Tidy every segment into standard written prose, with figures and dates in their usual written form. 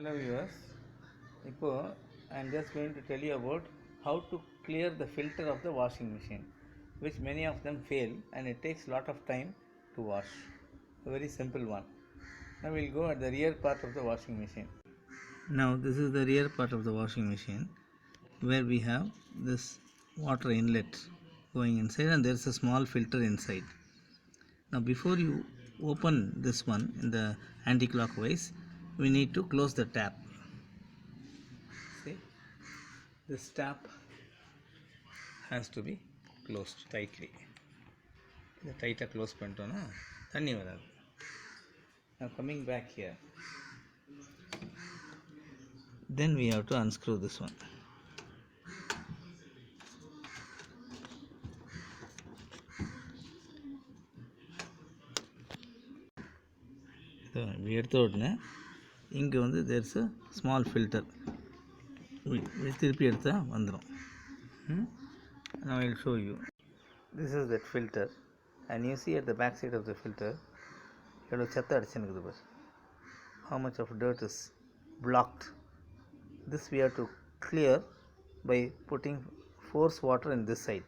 Hello viewers, now I am just going to tell you about how to clear the filter of the washing machine, which many of them fail and it takes lot of time to wash. A very simple one. Now we will go at the rear part of the washing machine. Now this is the rear part of the washing machine where we have this water inlet going inside and there is a small filter inside. Now before you open this one in the anti-clockwise, we need to close the tap. See, this tap has to be closed tightly. The tighter close பண்ணிட்டோம்னா தண்ணி வராது. Now coming back here, then we have to unscrew this one. இப்படி எடுத்த உடனே இங்கே வந்து there's a small filter. திருப்பி எடுத்தால் வந்துடும். Now I will show you. This is that filter and you see at the back side of the filter எவ்வளோ செத்த அடிச்சுன்னு பாரு. How much of dirt is blocked. This we have to clear by putting force water in this side.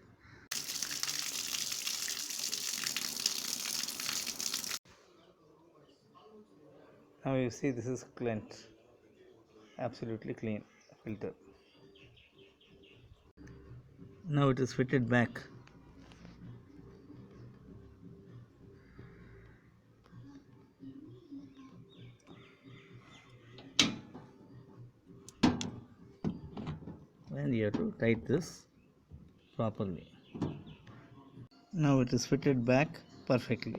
Now you see this is cleansed, absolutely clean filter. Now it is fitted back. And you have to tighten this properly. Now it is fitted back perfectly.